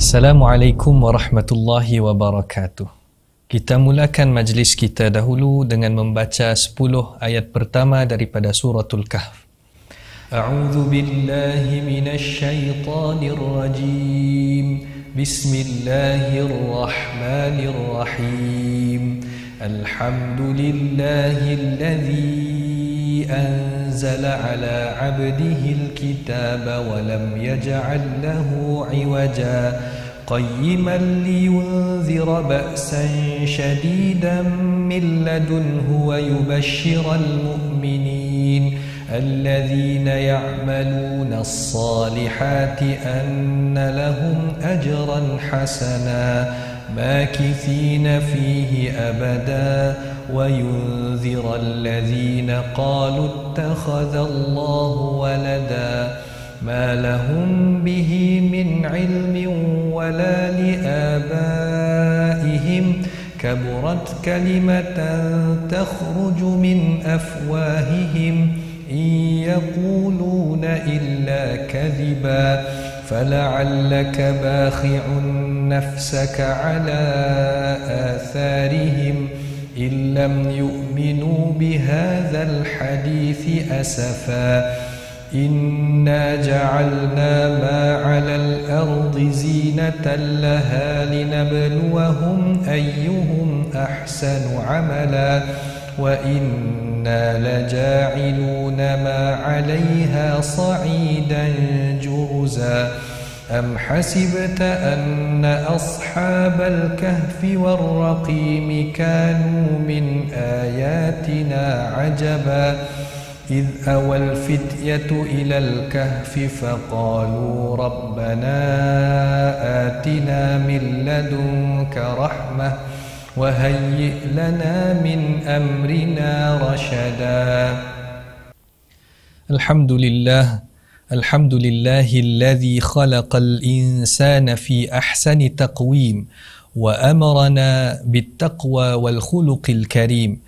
Assalamualaikum warahmatullahi wabarakatuh. Kita mulakan majlis kita dahulu dengan membaca 10 ayat pertama daripada suratul Kahf. A'udzu billahi minasy syaithanir rajim. Bismillahirrahmanirrahim. Alhamdulillahilladzi anzala ala 'abdihil kitaba wa lam yaj'al lahu 'iwaja qayyiman liyunzira ba'san shadidan min ladunhu wa yubashshiral mu'minin الذين يعملون الصالحات أن لهم أجرا حسنا ماكثين فيه أبدا وينذر الذين قالوا اتخذ الله ولدا ما لهم به من علم ولا لآبائهم كبرت كلمة تخرج من أفواههم إن يقولون إلا كذبا فلعلك باخع نفسك على آثارهم إن لم يؤمنوا بهذا الحديث أسفا إنا جعلنا ما على الأرض زينة لها لنبلوهم أيهم أحسن عملا وإنا لجاعلون ما عليها صعيدا جرزا أم حسبت أن أصحاب الكهف والرقيم كانوا من آياتنا عجبا إذ أوى الفتية إلى الكهف فقالوا ربنا آتنا من لدنك رحمة وهيئ لنا من أمرنا رشدا الحمد لله الذي خلق الإنسان في أحسن تقويم وأمرنا بالتقوى والخلق الكريم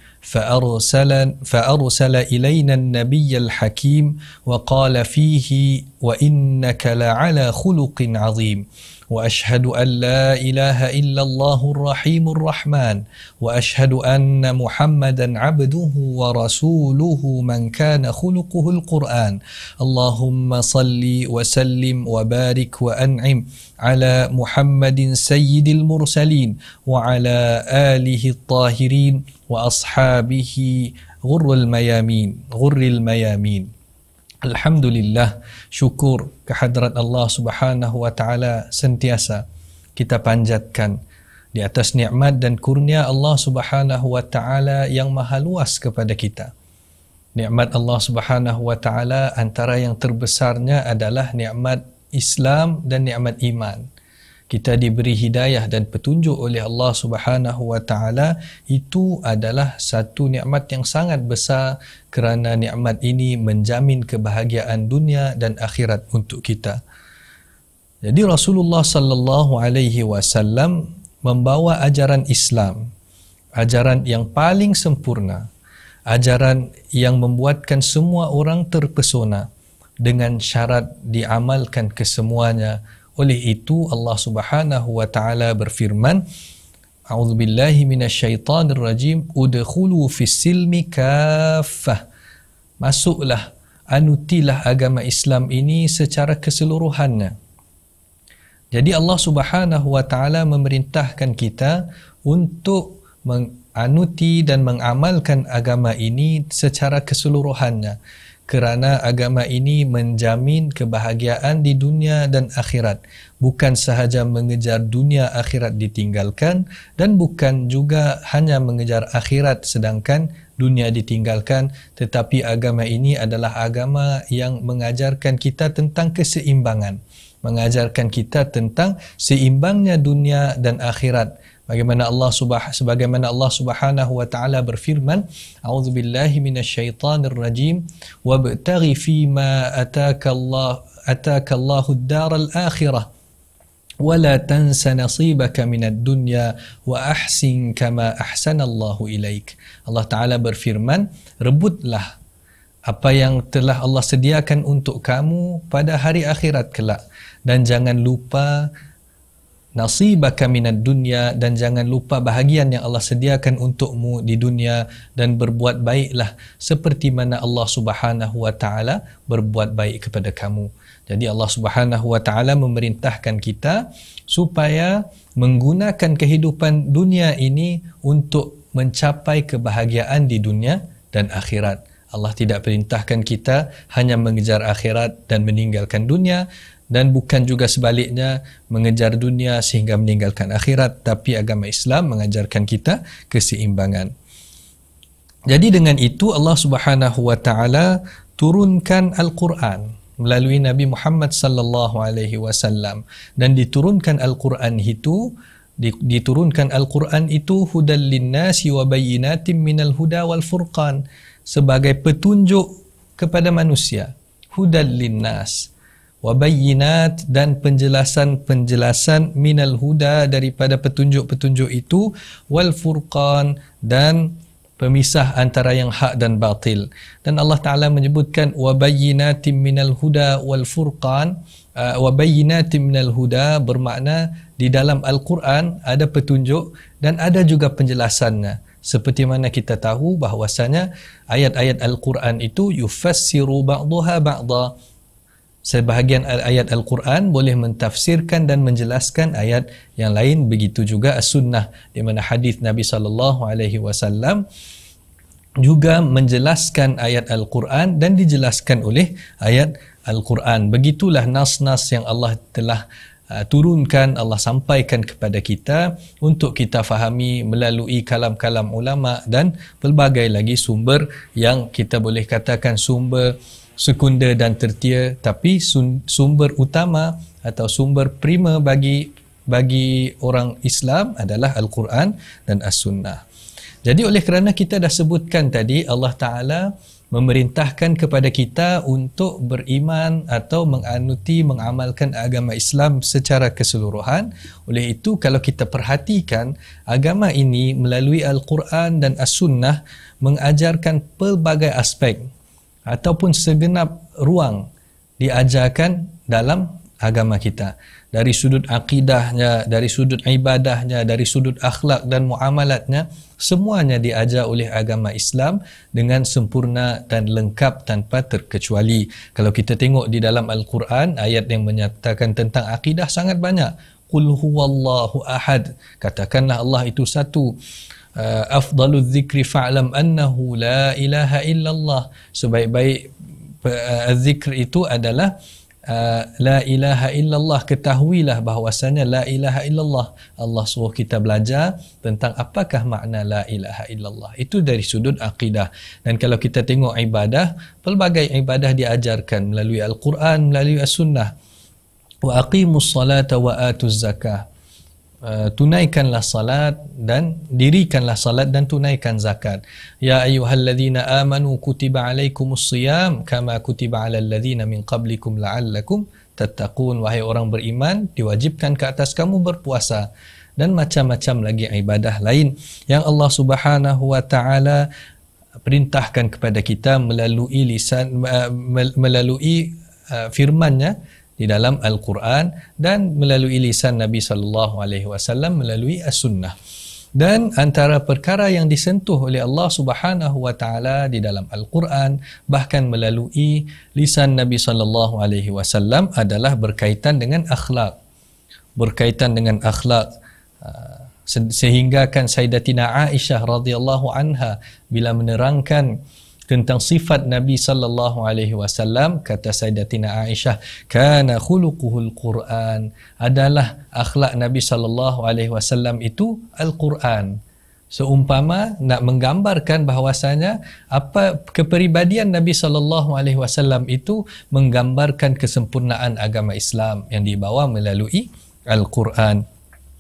فأرسل إلينا النبي الحكيم وقال فيه وإنك لعلى خلق عظيم وأشهد أن لا إله إلا الله الرحيم الرحمن وأشهد أن محمدا عبده ورسوله من كان خلقه القرآن اللهم صل وسلم وبارك وأنعم على محمد سيد المرسلين وعلى آله الطاهرين وأصحابه غر الميامين Alhamdulillah, syukur kehadrat Allah Subhanahu wa taala sentiasa kita panjatkan di atas nikmat dan kurnia Allah Subhanahu wa taala yang maha luas kepada kita. Nikmat Allah Subhanahu wa taala antara yang terbesarnya adalah nikmat Islam dan nikmat iman. Kita diberi hidayah dan petunjuk oleh Allah Subhanahu wa taala, itu adalah satu nikmat yang sangat besar kerana nikmat ini menjamin kebahagiaan dunia dan akhirat untuk kita. Jadi Rasulullah sallallahu alaihi wasallam membawa ajaran Islam, ajaran yang paling sempurna, ajaran yang membuatkan semua orang terpesona dengan syarat diamalkan kesemuanya. Oleh itu Allah Subhanahu wa taala berfirman, A'udzubillahi minasyaitanir rajim, udkhulu fis silmi kaffah. Masuklah, anutilah agama Islam ini secara keseluruhannya. Jadi Allah Subhanahu wa taala memerintahkan kita untuk menganuti dan mengamalkan agama ini secara keseluruhannya. Kerana agama ini menjamin kebahagiaan di dunia dan akhirat. Bukan sahaja mengejar dunia akhirat ditinggalkan, dan bukan juga hanya mengejar akhirat sedangkan dunia ditinggalkan, tetapi agama ini adalah agama yang mengajarkan kita tentang keseimbangan, mengajarkan kita tentang seimbangnya dunia dan akhirat. Sebagaimana Allah Subhanahu wa taala berfirman, A'udzubillahi minasyaitanir rajim, wabtaghi fima ataka Allahu ad-daral akhirah wa la tansa nasibaka minad dunya wa ahsin kama ahsanallahu ilaik. Allah taala berfirman, rebutlah apa yang telah Allah sediakan untuk kamu pada hari akhirat kelak, dan jangan lupa nasibaka minad dunya, dan jangan lupa bahagian yang Allah sediakan untukmu di dunia, dan berbuat baiklah seperti mana Allah Subhanahu wa taala berbuat baik kepada kamu. Jadi Allah Subhanahu wa taala memerintahkan kita supaya menggunakan kehidupan dunia ini untuk mencapai kebahagiaan di dunia dan akhirat. Allah tidak perintahkan kita hanya mengejar akhirat dan meninggalkan dunia, dan bukan juga sebaliknya mengejar dunia sehingga meninggalkan akhirat, tapi agama Islam mengajarkan kita keseimbangan. Jadi dengan itu Allah Subhanahu wa taala turunkan Al-Quran melalui Nabi Muhammad sallallahu alaihi wasallam, dan diturunkan Al-Quran itu hudal linnasi wa bayyinatin minal huda wal furqan, sebagai petunjuk kepada manusia, hudal linnas wa bayyinat, dan penjelasan minal huda, daripada petunjuk-petunjuk itu, wal furqan, dan pemisah antara yang hak dan batil. Dan Allah Ta'ala menyebutkan wa bayyinatin minal huda wal furqan. Wa bayyinatin minal huda bermakna di dalam Al-Quran ada petunjuk dan ada juga penjelasannya. Seperti mana kita tahu bahwasanya ayat-ayat Al-Quran itu yufassiru ba'daha ba'da. Sebahagian ayat Al-Quran boleh mentafsirkan dan menjelaskan ayat yang lain. Begitu juga As-Sunnah, di mana hadis Nabi SAW juga menjelaskan ayat Al-Quran dan dijelaskan oleh ayat Al-Quran. Begitulah nas-nas yang Allah telah turunkan, Allah sampaikan kepada kita untuk kita fahami melalui kalam-kalam ulama dan pelbagai lagi sumber yang kita boleh katakan sumber sekunder dan tertier, tapi sumber utama atau sumber prima bagi orang Islam adalah Al-Quran dan As-Sunnah. Jadi oleh kerana kita dah sebutkan tadi, Allah Ta'ala memerintahkan kepada kita untuk beriman atau mengamalkan agama Islam secara keseluruhan. Oleh itu, kalau kita perhatikan, agama ini melalui Al-Quran dan As-Sunnah mengajarkan pelbagai aspek ataupun segenap ruang diajarkan dalam agama kita. Dari sudut akidahnya, dari sudut ibadahnya, dari sudut akhlak dan muamalatnya, semuanya diajar oleh agama Islam dengan sempurna dan lengkap tanpa terkecuali. Kalau kita tengok di dalam Al-Quran, ayat yang menyatakan tentang akidah sangat banyak. Qul huwallahu ahad, katakanlah Allah itu satu. Afdalul zikri fa'lam annahu la ilaha illallah, sebaik-baik zikr itu adalah la ilaha illallah, ketahuilah bahawasanya la ilaha illallah. Allah suruh kita belajar tentang apakah makna la ilaha illallah. Itu dari sudut akidah. Dan kalau kita tengok ibadah, pelbagai ibadah diajarkan melalui Al-Quran, melalui As-Sunnah. Wa aqimus salata wa atuz zakah, tunaikanlah salat dan dirikanlah salat dan tunaikan zakat. Ya ayyuhalladzina amanu kutiba alaikumus siyam kama kutiba alal ladzina min qablikum la'allakum tattaqun. Wahai orang beriman, diwajibkan ke atas kamu berpuasa, dan macam-macam lagi ibadah lain yang Allah Subhanahu wa taala perintahkan kepada kita melalui lisan melalui firman-Nya di dalam Al-Quran dan melalui lisan Nabi SAW melalui As-Sunnah. Dan antara perkara yang disentuh oleh Allah Subhanahu wa taala di dalam Al-Quran, bahkan melalui lisan Nabi SAW, adalah berkaitan dengan akhlak. Berkaitan dengan akhlak, sehingga kan Sayyidatina Aisyah radhiyallahu anha bila menerangkan tentang sifat Nabi sallallahu alaihi wasallam, kata Sayyidatina Aisyah, kana khuluquhul Quran, adalah akhlak Nabi sallallahu alaihi wasallam itu Al-Quran. Seumpama nak menggambarkan bahawasanya apa kepribadian Nabi sallallahu alaihi wasallam itu menggambarkan kesempurnaan agama Islam yang dibawa melalui Al-Quran.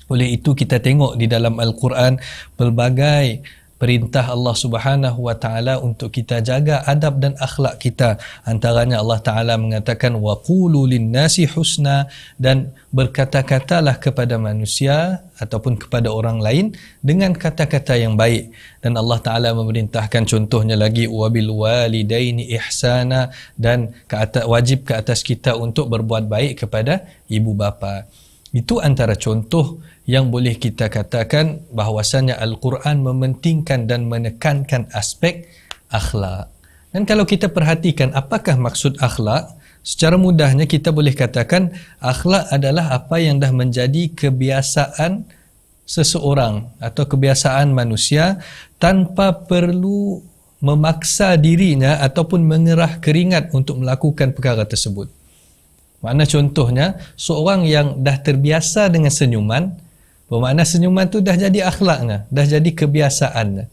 Oleh itu kita tengok di dalam Al-Quran pelbagai perintah Allah Subhanahu wa taala untuk kita jaga adab dan akhlak kita. Antaranya Allah Taala mengatakan wa qulu lin-nasi husna, dan berkata-katalah kepada manusia ataupun kepada orang lain dengan kata-kata yang baik. Dan Allah Taala memerintahkan contohnya lagi wabil walidaini ihsana, dan wajib ke atas kita untuk berbuat baik kepada ibu bapa. Itu antara contoh yang boleh kita katakan bahawasanya Al-Quran mementingkan dan menekankan aspek akhlak. Dan kalau kita perhatikan apakah maksud akhlak, secara mudahnya kita boleh katakan akhlak adalah apa yang dah menjadi kebiasaan seseorang atau kebiasaan manusia tanpa perlu memaksa dirinya ataupun mengerah keringat untuk melakukan perkara tersebut. Makna contohnya, seorang yang dah terbiasa dengan senyuman, bermakna senyuman tu dah jadi akhlaknya, dah jadi kebiasaannya.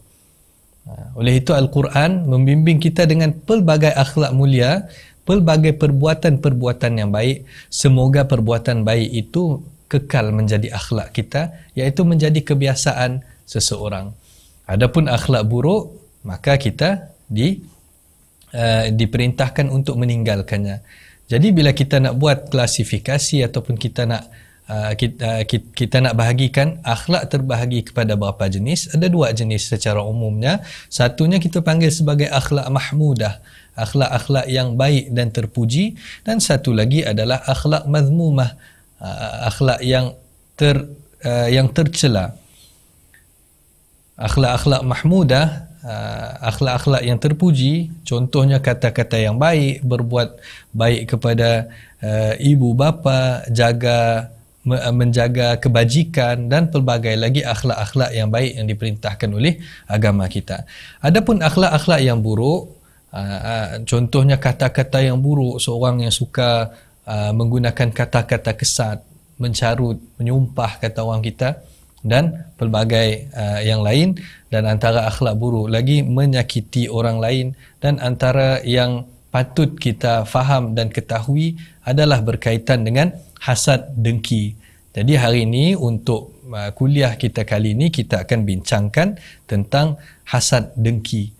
Oleh itu Al-Quran membimbing kita dengan pelbagai akhlak mulia, pelbagai perbuatan-perbuatan yang baik. Semoga perbuatan baik itu kekal menjadi akhlak kita, iaitu menjadi kebiasaan seseorang. Adapun akhlak buruk, maka kita diperintahkan untuk meninggalkannya. Jadi bila kita nak buat klasifikasi ataupun kita nak bahagikan akhlak terbahagi kepada berapa jenis, ada dua jenis secara umumnya. Satunya kita panggil sebagai akhlak mahmudah, akhlak-akhlak yang baik dan terpuji, dan satu lagi adalah akhlak mazmumah, akhlak yang tercela. Akhlak-akhlak mahmudah, akhlak-akhlak yang terpuji, contohnya kata-kata yang baik, berbuat baik kepada ibu bapa, menjaga kebajikan dan pelbagai lagi akhlak-akhlak yang baik yang diperintahkan oleh agama kita. Adapun akhlak-akhlak yang buruk, contohnya kata-kata yang buruk, seorang yang suka menggunakan kata-kata kesat, mencarut, menyumpah kata orang kita, dan pelbagai yang lain. Dan antara akhlak buruk lagi menyakiti orang lain, dan antara yang patut kita faham dan ketahui adalah berkaitan dengan hasad dengki. Jadi hari ini untuk kuliah kita kali ini kita akan bincangkan tentang hasad dengki.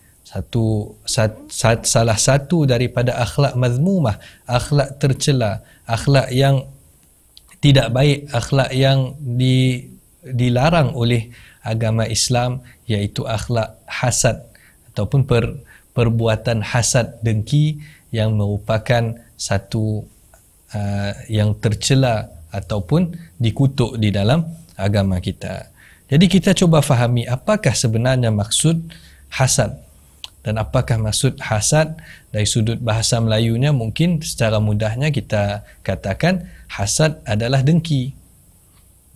Salah satu daripada akhlak mazmumah, akhlak tercela, akhlak yang tidak baik, akhlak yang dilarang oleh agama Islam, iaitu akhlak hasad ataupun perbuatan hasad dengki yang merupakan satu yang tercela ataupun dikutuk di dalam agama kita. Jadi kita cuba fahami apakah sebenarnya maksud hasad, dan apakah maksud hasad dari sudut bahasa Melayunya. Mungkin secara mudahnya kita katakan hasad adalah dengki.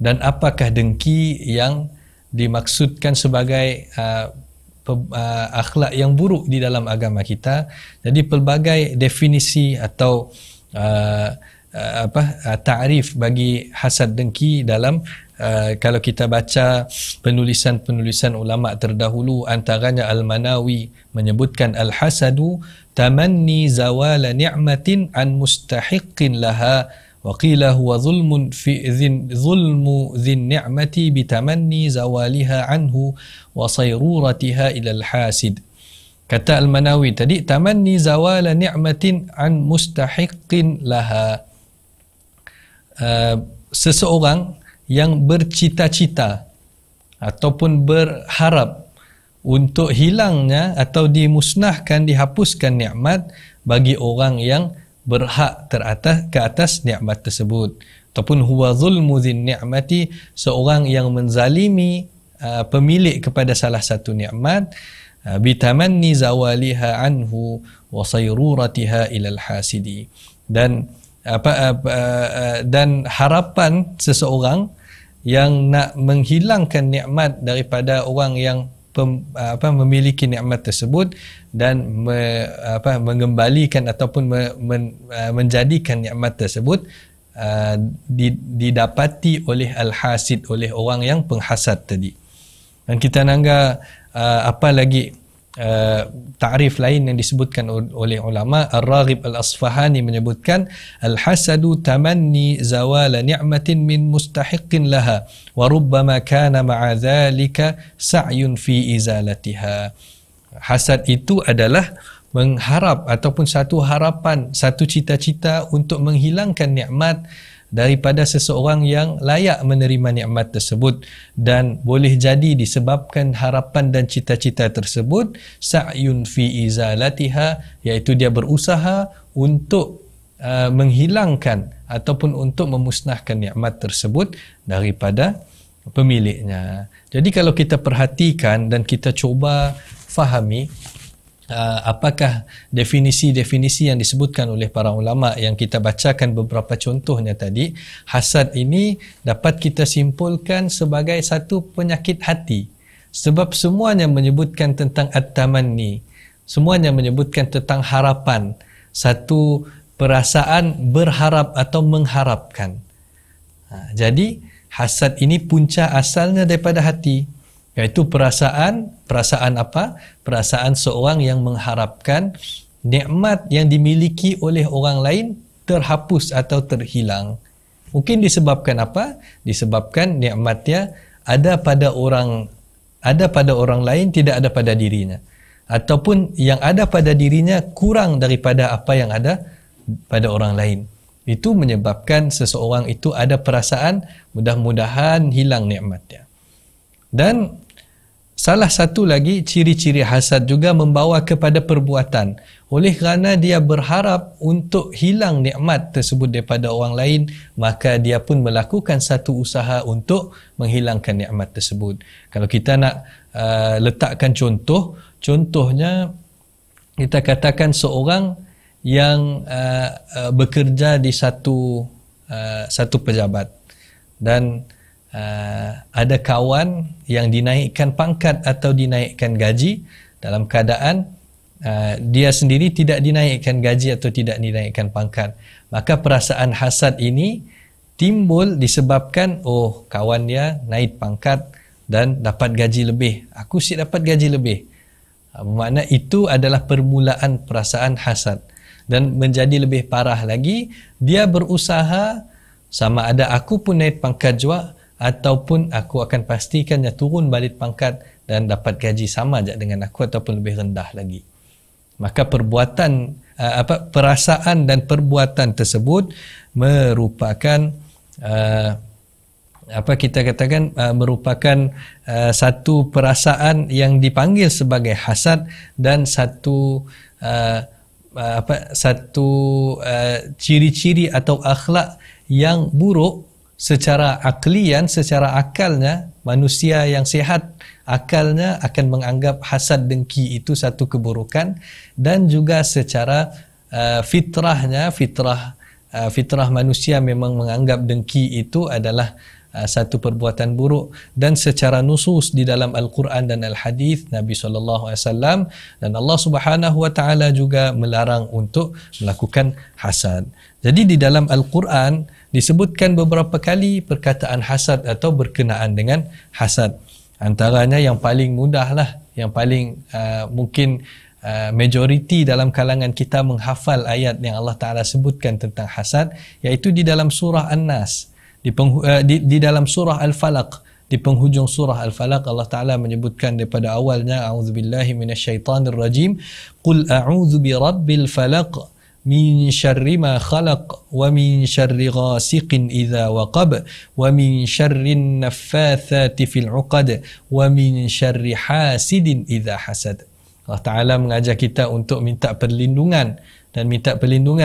Dan apakah dengki yang dimaksudkan sebagai akhlak yang buruk di dalam agama kita? Jadi pelbagai definisi atau ta'rif bagi hasad dengki dalam kalau kita baca penulisan-penulisan ulama terdahulu, antaranya Al-Manawi menyebutkan al-hasadu tamanni zawala ni'matin an mustahiqqin laha وقيل هو ظلم ذي النعمة بتمني زوالها عنه وصيرورتها إلى الحاسد. Kata Al-Manawi tadi, tamanni zawala ni'matin an mustahiqqin laha, seseorang yang bercita-cita ataupun berharap untuk hilangnya atau dimusnahkan, dihapuskan nikmat bagi orang yang berhak ke atas nikmat tersebut. Ataupun huwa zulmu dzin ni'mati, seorang yang menzalimi pemilik kepada salah satu nikmat, bitamanni zawaliha anhu wa sayruratiha ilal hasidi, dan dan harapan seseorang yang nak menghilangkan nikmat daripada orang yang memiliki nikmat tersebut dan mengembalikan ataupun menjadikan nikmat tersebut didapati oleh al-hasid, oleh orang yang penghasad tadi. Dan kita nangga apa lagi ta'rif lain yang disebutkan oleh ulama. Ar-Raghib Al-Asfahani menyebutkan al-hasadu tamanni zawala ni'matin min mustahiqqin laha wa rubbama kana ma'a dhalika sa'yun fi izalatiha. Hasad itu adalah mengharap ataupun satu harapan, satu cita-cita untuk menghilangkan nikmat daripada seseorang yang layak menerima nikmat tersebut, dan boleh jadi disebabkan harapan dan cita-cita tersebut sa'yun fi izalatiha, iaitu dia berusaha untuk menghilangkan ataupun untuk memusnahkan nikmat tersebut daripada pemiliknya. Jadi kalau kita perhatikan dan kita cuba fahami apakah definisi-definisi yang disebutkan oleh para ulama yang kita bacakan beberapa contohnya tadi, hasad ini dapat kita simpulkan sebagai satu penyakit hati, sebab semuanya menyebutkan tentang at-tamanni, semuanya menyebutkan tentang harapan, satu perasaan berharap atau mengharapkan. Jadi hasad ini punca asalnya daripada hati, iaitu perasaan apa? Perasaan seorang yang mengharapkan nikmat yang dimiliki oleh orang lain terhapus atau terhilang. Mungkin disebabkan apa? Disebabkan nikmatnya ada pada orang lain, tidak ada pada dirinya, ataupun yang ada pada dirinya kurang daripada apa yang ada pada orang lain. Itu menyebabkan seseorang itu ada perasaan mudah-mudahan hilang nikmatnya. Dan salah satu lagi ciri-ciri hasad juga membawa kepada perbuatan. Oleh kerana dia berharap untuk hilang nikmat tersebut daripada orang lain, maka dia pun melakukan satu usaha untuk menghilangkan nikmat tersebut. Kalau kita nak letakkan contohnya kita katakan seorang yang bekerja di satu pejabat, dan ada kawan yang dinaikkan pangkat atau dinaikkan gaji dalam keadaan dia sendiri tidak dinaikkan gaji atau tidak dinaikkan pangkat. Maka perasaan hasad ini timbul disebabkan kawan dia naik pangkat dan dapat gaji lebih, aku si dapat gaji lebih. Makna itu adalah permulaan perasaan hasad. Dan menjadi lebih parah lagi, dia berusaha sama ada aku pun naik pangkat juga, ataupun aku akan pastikannya turun balik pangkat dan dapat gaji sama je dengan aku ataupun lebih rendah lagi. Maka perasaan dan perbuatan tersebut merupakan kita katakan merupakan satu perasaan yang dipanggil sebagai hasad, dan satu ciri-ciri atau akhlak yang buruk secara aklian, secara akalnya. Manusia yang sihat akalnya akan menganggap hasad dengki itu satu keburukan, dan juga secara fitrah manusia memang menganggap dengki itu adalah satu perbuatan buruk. Dan secara nusus di dalam Al-Quran dan Al-Hadis Nabi SAW dan Allah Subhanahu Wa Taala juga melarang untuk melakukan hasad. Jadi di dalam Al-Quran disebutkan beberapa kali perkataan hasad atau berkenaan dengan hasad. Antaranya yang paling mudahlah, yang paling mungkin majoriti dalam kalangan kita menghafal ayat yang Allah Ta'ala sebutkan tentang hasad, iaitu di dalam surah An-Nas, di dalam surah Al-Falaq. Di penghujung surah Al-Falaq Allah Ta'ala menyebutkan daripada awalnya, a'udzubillahi minasyaitanirrajim, qul a'udzu birabbil falaq min syarri ma khalaq wa min syarri ghasiqin idza waqab wa min syarrin naffatsati fil 'uqad wa min syarri hasidin idza hasad. Allah Ta'ala mengajar kita untuk minta perlindungan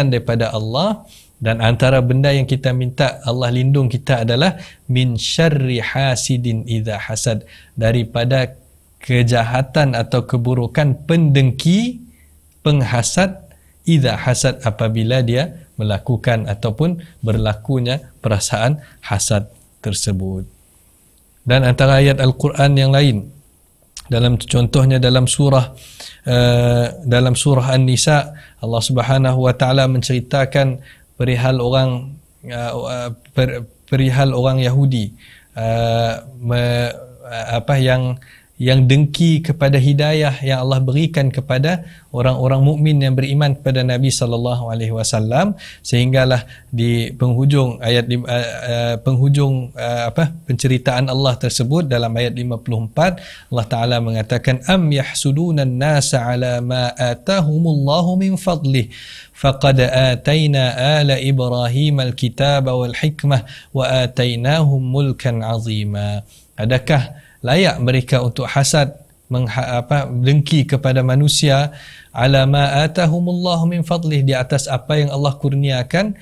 daripada Allah, dan antara benda yang kita minta Allah lindung kita adalah min syarri hasidin idza hasad, daripada kejahatan atau keburukan pendengki, penghasad, idza hasad, apabila dia melakukan ataupun berlakunya perasaan hasad tersebut. Dan antara ayat Al-Quran yang lain, contohnya dalam surah An-Nisa, Allah Subhanahu Wa Taala menceritakan perihal orang Yahudi yang dengki kepada hidayah yang Allah berikan kepada orang-orang mukmin yang beriman kepada Nabi sallallahu alaihi wasallam, sehinggalah di penghujung ayat penceritaan Allah tersebut dalam ayat 54 Allah Taala mengatakan, am yahsuduna an-nasa ala ma atahumullahu min fadlih faqad atayna ala ibrahim al-kitaba wal hikmah wa atainahum mulkan azima. Adakah layak mereka untuk hasad, dengki kepada manusia, ala ma atahumullahu min fadlih, di atas apa yang Allah kurniakan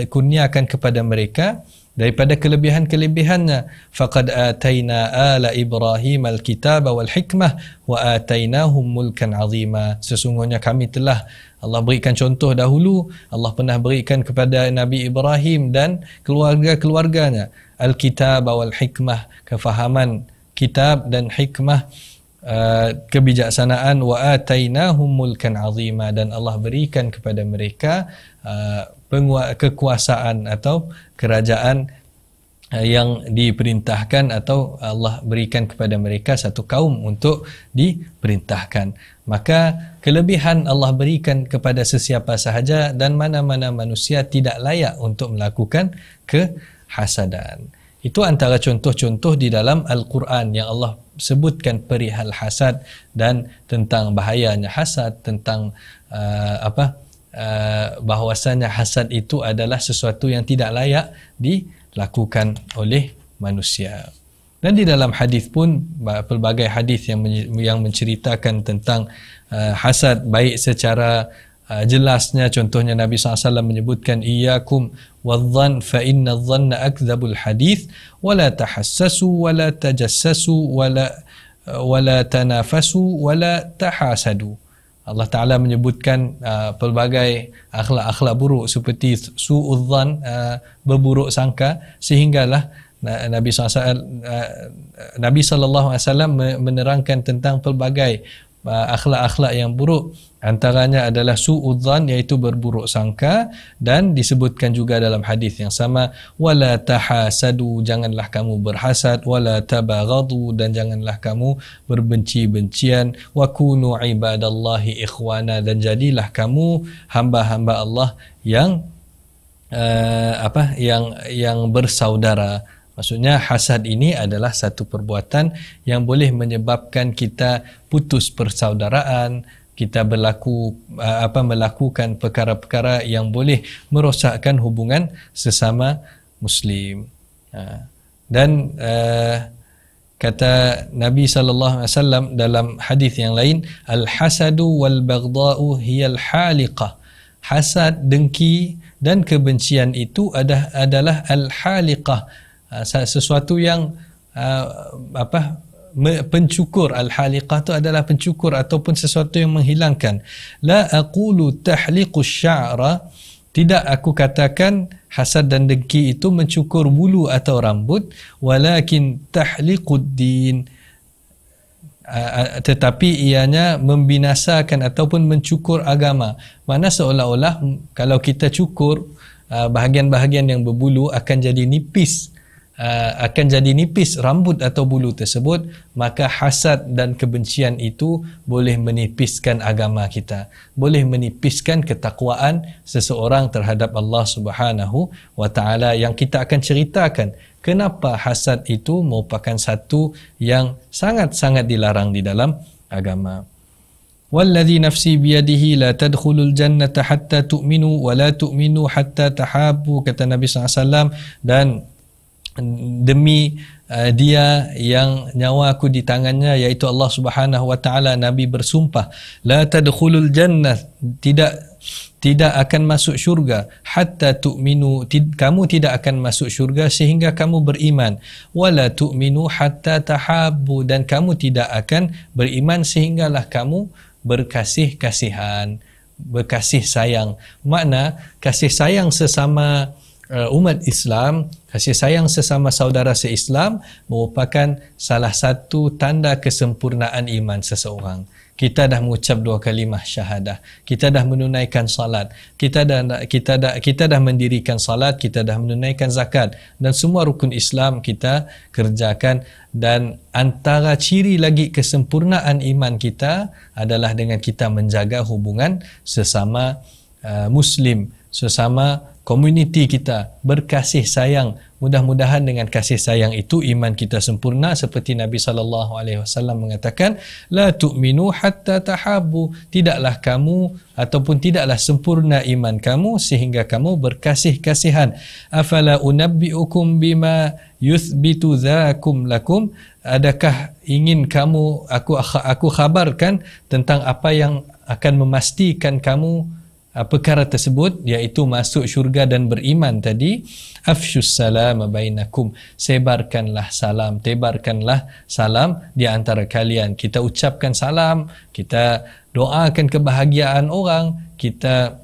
kurniakan kepada mereka daripada kelebihan-kelebihannya. Faqad ataina ala Ibrahim al-kitab wal hikmah wa atainahum mulkan azima. Sesungguhnya kami telah, Allah berikan contoh dahulu, Allah pernah berikan kepada Nabi Ibrahim dan keluarga-keluarganya al-kitab wal hikmah, kefahaman kitab dan hikmah, kebijaksanaan, wa atainahum mulkan azima, dan Allah berikan kepada mereka kekuasaan atau kerajaan yang diperintahkan, atau Allah berikan kepada mereka satu kaum untuk diperintahkan. Maka kelebihan Allah berikan kepada sesiapa sahaja, dan mana-mana manusia tidak layak untuk melakukan kehasadan. Itu antara contoh-contoh di dalam Al-Quran yang Allah sebutkan perihal hasad dan tentang bahayanya hasad, tentang bahawasanya hasad itu adalah sesuatu yang tidak layak dilakukan oleh manusia. Dan di dalam hadis pun pelbagai hadis yang menceritakan tentang hasad, baik secara jelasnya, contohnya Nabi SAW menyebutkan iyyakum wadh-dhann fa inna adh-dhanna akdzabul hadits wa la tahassasu wa la tajassasu wa la tanafasu wa la tahasadu. Allah Ta'ala menyebutkan pelbagai akhlak-akhlak buruk seperti su'udhan, berburuk sangka, sehinggalah Nabi SAW menerangkan tentang pelbagai akhlak-akhlak yang buruk. Antaranya adalah su'udhan, iaitu berburuk sangka, dan disebutkan juga dalam hadis yang sama, wala tahasadu, janganlah kamu berhasad, wala tabaghadu, dan janganlah kamu berbenci-bencian, wa kunu ibadallahi ikhwana, dan jadilah kamu hamba-hamba Allah yang yang bersaudara. Maksudnya hasad ini adalah satu perbuatan yang boleh menyebabkan kita putus persaudaraan, kita melakukan perkara-perkara yang boleh merosakkan hubungan sesama Muslim. Dan kata Nabi SAW dalam hadis yang lain, al-hasadu wal-baghda'u hiyal haliqah. Hasad, dengki dan kebencian itu adalah al-haliqah, sesuatu yang pencukur. Al-haliqah itu adalah pencukur ataupun sesuatu yang menghilangkan. La aqulu tahliqus sya'ra, tidak aku katakan hasad dan dengki itu mencukur bulu atau rambut, walakin tahliqud din, tetapi ianya membinasakan ataupun mencukur agama. Mana seolah-olah kalau kita cukur bahagian-bahagian yang berbulu akan jadi nipis, rambut atau bulu tersebut, maka hasad dan kebencian itu boleh menipiskan agama kita, boleh menipiskan ketakwaan seseorang terhadap Allah Subhanahu wa Ta'ala, yang kita akan ceritakan kenapa hasad itu merupakan satu yang sangat-sangat dilarang di dalam agama. Walladhi nafsi biyadihi la tadkhulul jannata hatta tu'minu wa la tu'minu hatta tahabbu, kata Nabi SAW, dan demi dia yang nyawaku di tangannya, iaitu Allah Subhanahu wa Ta'ala, Nabi bersumpah, la tadkhulul jannah, tidak akan masuk syurga, hatta tu'minu, kamu tidak akan masuk syurga sehingga kamu beriman, wala tu'minu hatta tahabbu, dan kamu tidak akan beriman sehinggalah kamu berkasih-kasihan, berkasih sayang. Makna kasih sayang sesama umat Islam, kasih sayang sesama saudara se-Islam merupakan salah satu tanda kesempurnaan iman seseorang. Kita dah mengucap 2 kalimah syahadah, kita dah menunaikan salat, kita dah mendirikan salat, kita dah menunaikan zakat, dan semua rukun Islam kita kerjakan. Dan antara ciri lagi kesempurnaan iman kita adalah dengan kita menjaga hubungan sesama Muslim, sesama komuniti kita, berkasih sayang. Mudah-mudahan dengan kasih sayang itu iman kita sempurna, seperti Nabi SAW mengatakan, la tu'minu hatta tahabbu, tidaklah kamu ataupun tidaklah sempurna iman kamu sehingga kamu berkasih-kasihan. Afala unabbi'ukum bima yuthbitu dzakum lakum, adakah ingin kamu aku khabarkan tentang apa yang akan memastikan kamu perkara tersebut, iaitu masuk syurga dan beriman tadi. Afshus salam bainakum, sebarkanlah salam, tebarkanlah salam di antara kalian. Kita ucapkan salam, kita doakan kebahagiaan orang, kita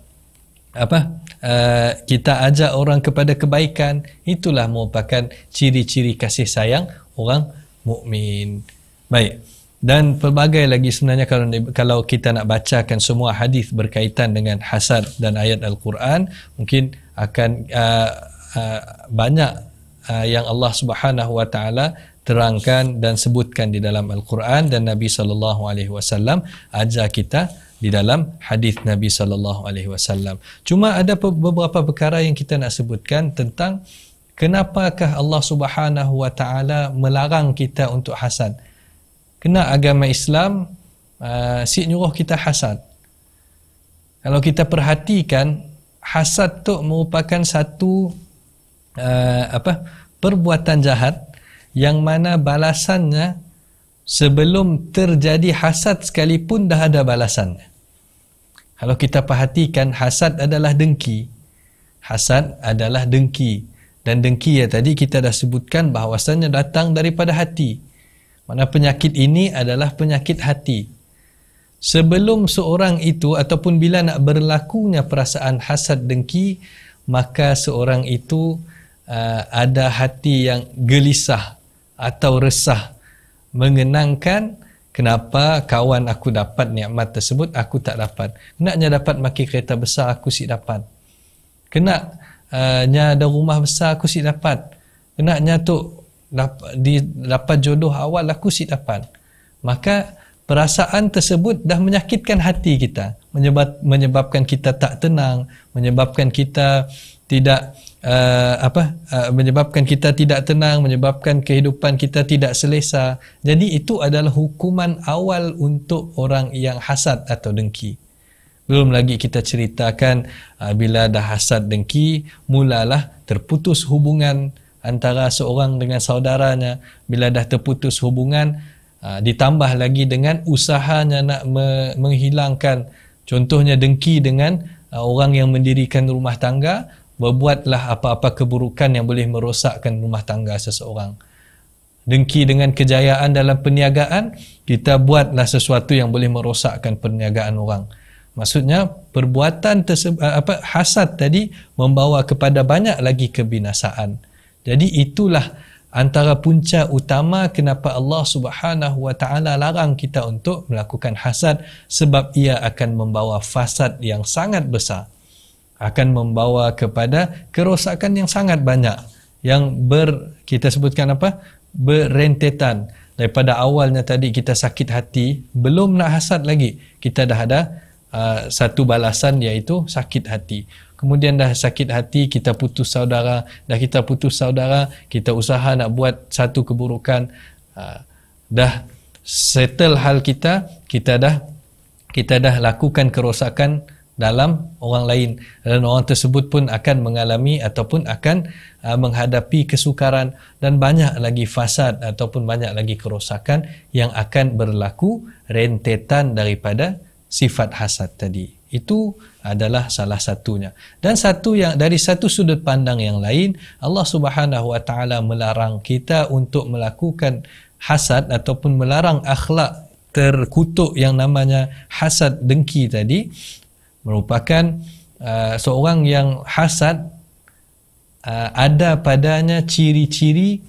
kita ajak orang kepada kebaikan. Itulah merupakan ciri-ciri kasih sayang orang mukmin. Baik. Dan pelbagai lagi sebenarnya kalau kita nak bacakan semua hadis berkaitan dengan hasad dan ayat Al-Quran, mungkin akan banyak yang Allah Subhanahu Wa Taala terangkan dan sebutkan di dalam Al-Quran, dan Nabi sallallahu alaihi wasallam ajar kita di dalam hadis Nabi sallallahu alaihi wasallam. Cuma ada beberapa perkara yang kita nak sebutkan tentang kenapakah Allah Subhanahu Wa Taala melarang kita untuk hasad. Kena agama Islam nyuruh kita hasad. Kalau kita perhatikan, hasad tu merupakan satu perbuatan jahat yang mana balasannya sebelum terjadi hasad sekalipun dah ada balasannya. Kalau kita perhatikan, hasad adalah dengki. Hasad adalah dengki. Dan dengki tadi kita dah sebutkan bahawasanya datang daripada hati. Mana penyakit ini adalah penyakit hati. Sebelum seorang itu ataupun bila nak berlakunya perasaan hasad dengki, maka seorang itu ada hati yang gelisah atau resah, mengenangkan kenapa kawan aku dapat nikmat tersebut, aku tak dapat. Kenaknya dapat maki kereta besar, aku si dapat. Kenaknya ada rumah besar, aku si dapat. Kenaknya tu dapat jodoh awal, aku si dapat. Maka perasaan tersebut dah menyakitkan hati kita, menyebabkan kita tak tenang, menyebabkan kita tidak menyebabkan kita tidak tenang, menyebabkan kehidupan kita tidak selesa. Jadi itu adalah hukuman awal untuk orang yang hasad atau dengki. Belum lagi kita ceritakan bila dah hasad dengki, mulalah terputus hubungan antara seorang dengan saudaranya. Bila dah terputus hubungan, ditambah lagi dengan usahanya nak menghilangkan, contohnya dengki dengan orang yang mendirikan rumah tangga, berbuatlah apa-apa keburukan yang boleh merosakkan rumah tangga seseorang. Dengki dengan kejayaan dalam perniagaan, kita buatlah sesuatu yang boleh merosakkan perniagaan orang. Maksudnya perbuatan hasad tadi membawa kepada banyak lagi kebinasaan. Jadi itulah antara punca utama kenapa Allah Subhanahu Wa Taala larang kita untuk melakukan hasad, sebab ia akan membawa fasad yang sangat besar, akan membawa kepada kerosakan yang sangat banyak, yang kita sebutkan berentetan. Daripada awalnya tadi kita sakit hati, belum nak hasad lagi, kita dah ada satu balasan, iaitu sakit hati. Kemudian dah sakit hati, kita putus saudara. Dah kita putus saudara, kita usaha nak buat satu keburukan. Dah settle hal kita dah lakukan kerosakan dalam orang lain, dan orang tersebut pun akan mengalami ataupun akan menghadapi kesukaran, dan banyak lagi fasad ataupun banyak lagi kerosakan yang akan berlaku rentetan daripada sifat hasad tadi. Itu adalah salah satunya. Dan dari satu sudut pandang yang lain, Allah Subhanahu Wa Taala melarang kita untuk melakukan hasad ataupun melarang akhlak terkutuk yang namanya hasad dengki tadi. Merupakan seorang yang hasad ada padanya ciri-ciri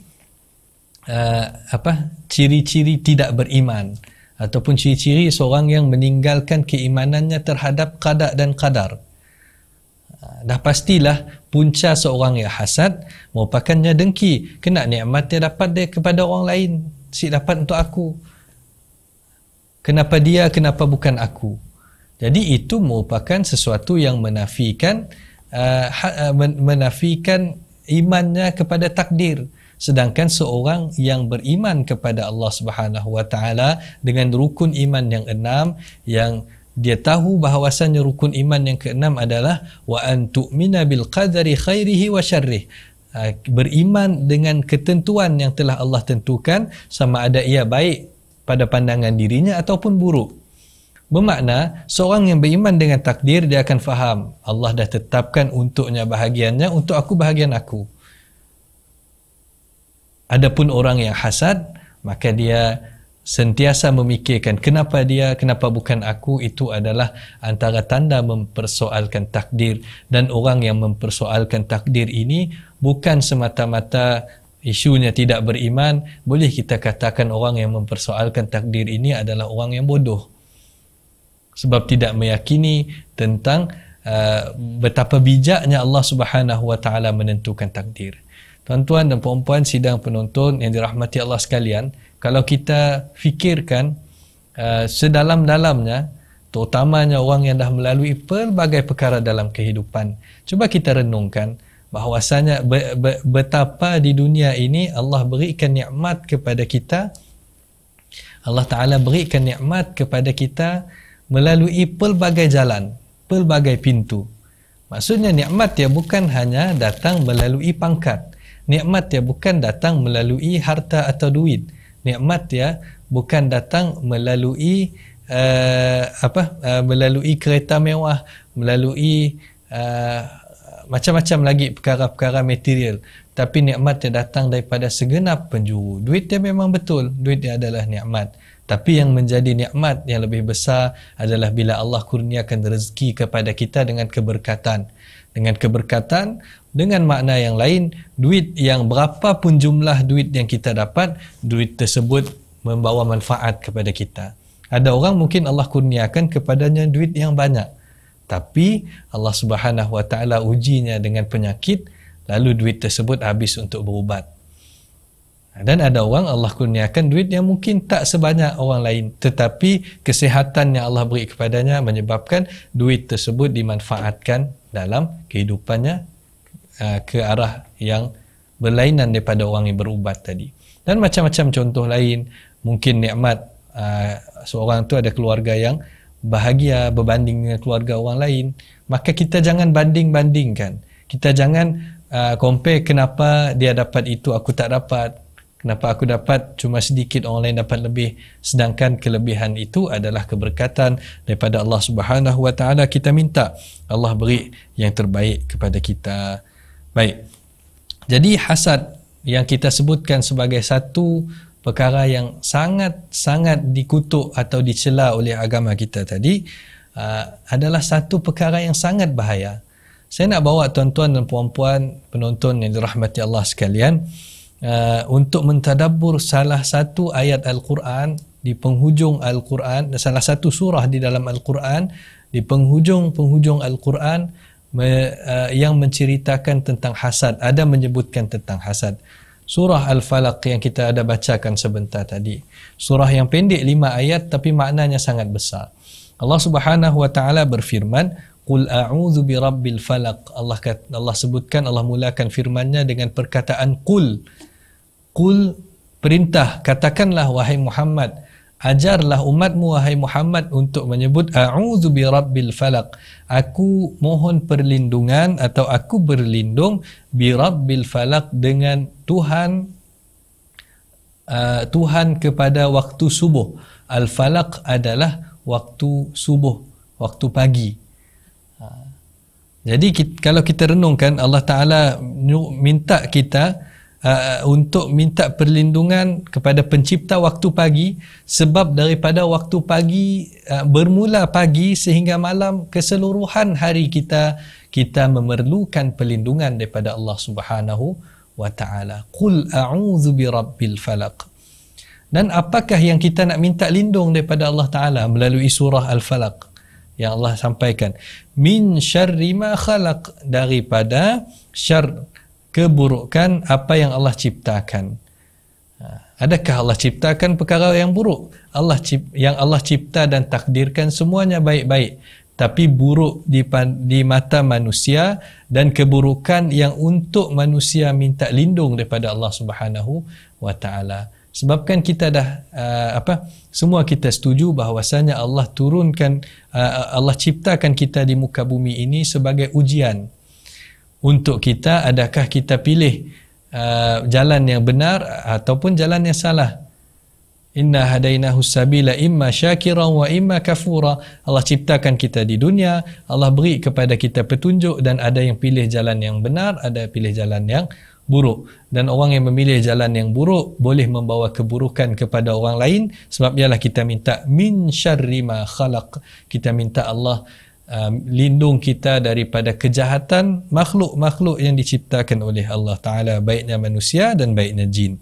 ciri-ciri tidak beriman, ataupun ciri-ciri seorang yang meninggalkan keimanannya terhadap qada dan qadar. Dah pastilah punca seorang yang hasad merupakannya dengki. Kena nikmatnya dapat dia kepada orang lain, si dapat untuk aku. Kenapa dia, kenapa bukan aku? Jadi itu merupakan sesuatu yang menafikan imannya kepada takdir. Sedangkan seorang yang beriman kepada Allah Subhanahu Wa Taala dengan rukun iman yang 6, yang dia tahu bahawasanya rukun iman yang ke-6 adalah wa an tu'mina bil qadari khairihi wa syarrih. Beriman dengan ketentuan yang telah Allah tentukan, sama ada ia baik pada pandangan dirinya ataupun buruk. Bermakna seorang yang beriman dengan takdir, dia akan faham Allah dah tetapkan untuknya bahagiannya, untuk aku bahagian aku. Adapun orang yang hasad, maka dia sentiasa memikirkan kenapa dia, kenapa bukan aku. Itu adalah antara tanda mempersoalkan takdir. Dan orang yang mempersoalkan takdir ini bukan semata-mata isunya tidak beriman. Boleh kita katakan orang yang mempersoalkan takdir ini adalah orang yang bodoh, sebab tidak meyakini tentang betapa bijaknya Allah Subhanahu wa taala menentukan takdir. Tuan-tuan dan puan-puan sidang penonton yang dirahmati Allah sekalian, kalau kita fikirkan sedalam-dalamnya, terutamanya orang yang dah melalui pelbagai perkara dalam kehidupan, cuba kita renungkan bahawasanya betapa di dunia ini Allah berikan nikmat kepada kita. Allah Ta'ala berikan nikmat kepada kita melalui pelbagai jalan, pelbagai pintu. Maksudnya nikmat dia bukan hanya datang melalui pangkat, nikmat dia bukan datang melalui harta atau duit, nikmat dia bukan datang melalui melalui kereta mewah, melalui macam-macam lagi perkara-perkara material, tapi nikmat dia datang daripada segenap penjuru. Duit dia memang betul, duit dia adalah nikmat, tapi yang menjadi nikmat yang lebih besar adalah bila Allah kurniakan rezeki kepada kita dengan keberkatan. Dengan keberkatan, dengan makna yang lain, duit yang berapapun jumlah duit yang kita dapat, duit tersebut membawa manfaat kepada kita. Ada orang mungkin Allah kurniakan kepadanya duit yang banyak, tapi Allah Subhanahu wa taala ujinya dengan penyakit, lalu duit tersebut habis untuk berubat. Dan ada orang Allah kurniakan duit yang mungkin tak sebanyak orang lain, tetapi kesihatan yang Allah beri kepadanya menyebabkan duit tersebut dimanfaatkan dalam kehidupannya ke arah yang berlainan daripada orang yang berubat tadi. Dan macam-macam contoh lain. Mungkin nikmat seorang tu ada keluarga yang bahagia berbanding dengan keluarga orang lain, maka kita jangan banding-bandingkan. Kita jangan compare, kenapa dia dapat itu aku tak dapat, kenapa aku dapat cuma sedikit, orang lain dapat lebih, sedangkan kelebihan itu adalah keberkatan daripada Allah Subhanahu wa taala. Kita minta Allah beri yang terbaik kepada kita. Baik. Jadi hasad yang kita sebutkan sebagai satu perkara yang sangat-sangat dikutuk atau dicela oleh agama kita tadi adalah satu perkara yang sangat bahaya. Saya nak bawa tuan-tuan dan puan-puan penonton yang dirahmati Allah sekalian untuk mentadabbur salah satu ayat Al-Quran di penghujung Al-Quran, salah satu surah di dalam Al-Quran, di penghujung Al-Quran yang menceritakan tentang hasad, ada menyebutkan tentang hasad. Surah Al-Falaq yang kita ada bacakan sebentar tadi, surah yang pendek 5 ayat tapi maknanya sangat besar. Allah Subhanahu wa taala berfirman, qul a'udzu birabbil falaq. Allah sebutkan, Allah mulakan firman-Nya dengan perkataan qul. Qul, perintah, katakanlah wahai Muhammad, ajarlah umatmu wahai Muhammad untuk menyebut a'udzu birabbil falaq. Aku mohon perlindungan atau aku berlindung birabbil falaq, dengan Tuhan kepada waktu subuh. Al-falaq adalah waktu subuh, waktu pagi. Jadi kalau kita renungkan, Allah Ta'ala minta kita untuk minta perlindungan kepada pencipta waktu pagi, sebab daripada waktu pagi, bermula pagi sehingga malam, keseluruhan hari kita memerlukan perlindungan daripada Allah Subhanahu wa ta'ala. Qul a'udzu birabbil falaq. Dan apakah yang kita nak minta lindung daripada Allah Ta'ala melalui surah Al-Falaq yang Allah sampaikan? Min syarri ma khalaq, daripada syar, keburukan apa yang Allah ciptakan. Adakah Allah ciptakan perkara yang buruk? Yang Allah cipta dan takdirkan semuanya baik-baik, tapi buruk di mata manusia, dan keburukan yang untuk manusia minta lindung daripada Allah Subhanahu wa taala. Sebabkan kita dah semua kita setuju bahawasanya Allah turunkan, Allah ciptakan kita di muka bumi ini sebagai ujian untuk kita. Adakah kita pilih jalan yang benar ataupun jalan yang salah? Inna hadainahu sabila imma syakiran wa imma kafura. Allah ciptakan kita di dunia, Allah beri kepada kita petunjuk, dan ada yang pilih jalan yang benar, ada pilih jalan yang buruk. Dan orang yang memilih jalan yang buruk boleh membawa keburukan kepada orang lain. Sebab ialah kita minta min syarri ma khalaq. Kita minta Allah lindung kita daripada kejahatan makhluk-makhluk yang diciptakan oleh Allah Ta'ala, baiknya manusia dan baiknya jin.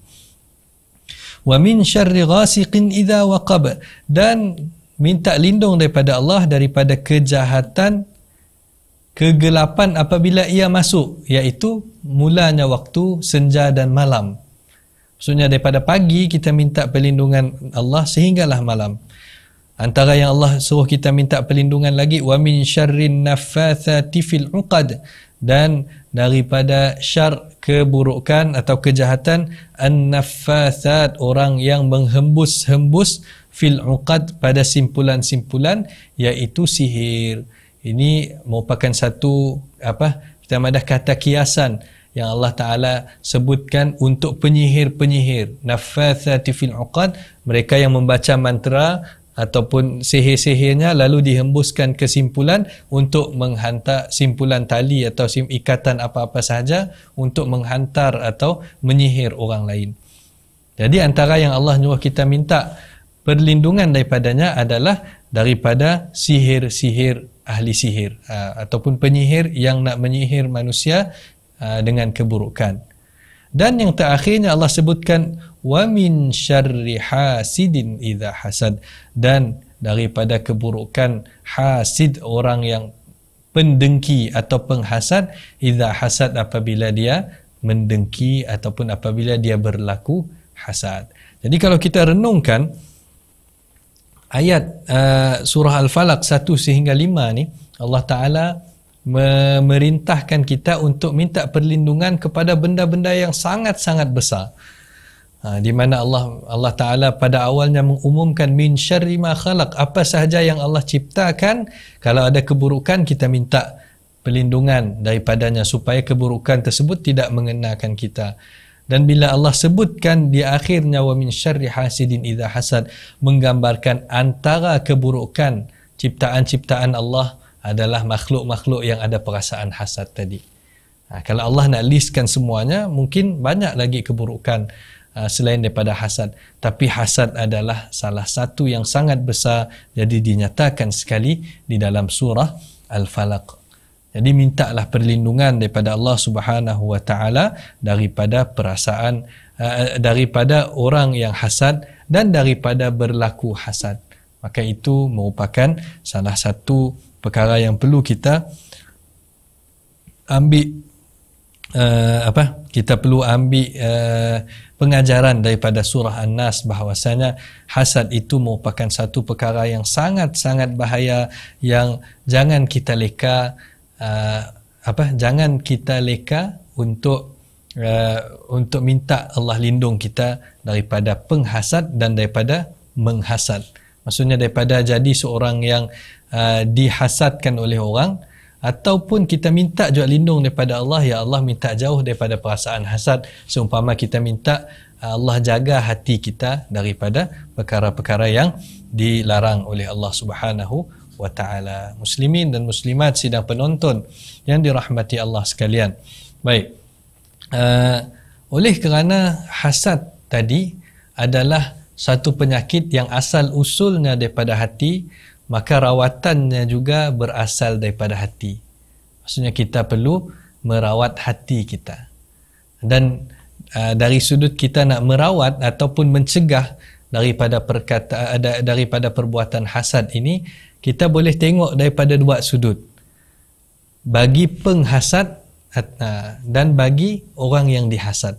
Wa min syarri ghasiqin idza waqab, dan minta lindung daripada Allah daripada kejahatan kegelapan apabila ia masuk, iaitu mulanya waktu senja dan malam. Maksudnya daripada pagi kita minta perlindungan Allah sehinggalah malam. Antara yang Allah suruh kita minta perlindungan lagi, wa min syarrin naffatsati fil 'uqad, dan daripada syar keburukan atau kejahatan an-naffatsat, orang yang menghembus-hembus fil 'uqad, pada simpulan-simpulan, iaitu sihir. Ini merupakan satu kita madah kata kiasan yang Allah Ta'ala sebutkan untuk penyihir-penyihir. Naffatsati fil 'uqad, mereka yang membaca mantra ataupun sihir-sihirnya lalu dihembuskan kesimpulan untuk menghantar simpulan tali atau ikatan apa-apa sahaja untuk menghantar atau menyihir orang lain. Jadi antara yang Allah nyuruh kita minta perlindungan daripadanya adalah daripada sihir-sihir ahli sihir ataupun penyihir yang nak menyihir manusia dengan keburukan. Dan yang terakhirnya Allah sebutkan wa min syarri hasidin idza hasad, dan daripada keburukan hasid, orang yang pendengki atau penghasad, idza hasad, apabila dia mendengki ataupun apabila dia berlaku hasad. Jadi kalau kita renungkan ayat surah Al-Falaq 1 sehingga 5 ni, Allah Ta'ala memerintahkan kita untuk minta perlindungan kepada benda-benda yang sangat-sangat besar. Di mana Allah Ta'ala pada awalnya mengumumkan min syarri ma khalaq, apa sahaja yang Allah ciptakan, kalau ada keburukan kita minta perlindungan daripadanya supaya keburukan tersebut tidak mengenakan kita. Dan bila Allah sebutkan di akhirnya wa min syarri hasidin idza hasad, menggambarkan antara keburukan ciptaan-ciptaan Allah adalah makhluk-makhluk yang ada perasaan hasad tadi. Kalau Allah nak listkan semuanya, mungkin banyak lagi keburukan selain daripada hasad. Tapi hasad adalah salah satu yang sangat besar, jadi dinyatakan sekali di dalam surah Al-Falaq. Jadi mintalah perlindungan daripada Allah Subhanahu wa Ta'ala daripada perasaan, daripada orang yang hasad dan daripada berlaku hasad. Maka itu merupakan salah satu perkara yang perlu kita ambil kita perlu ambil pengajaran daripada surah An-Nas, bahawasanya hasad itu merupakan satu perkara yang sangat-sangat bahaya, yang jangan kita leka jangan kita leka untuk minta Allah lindung kita daripada penghasad dan daripada menghasad. Maksudnya daripada jadi seorang yang dihasadkan oleh orang, ataupun kita minta juga lindung daripada Allah, ya Allah minta jauh daripada perasaan hasad, seumpama kita minta Allah jaga hati kita daripada perkara-perkara yang dilarang oleh Allah Subhanahu wa Ta'ala. Muslimin dan muslimat sidang penonton yang dirahmati Allah sekalian. Baik, oleh kerana hasad tadi adalah satu penyakit yang asal usulnya daripada hati, maka rawatannya juga berasal daripada hati. Maksudnya kita perlu merawat hati kita. Dan dari sudut kita nak merawat ataupun mencegah daripada daripada perbuatan hasad ini, kita boleh tengok daripada dua sudut. Bagi penghasad dan bagi orang yang dihasad.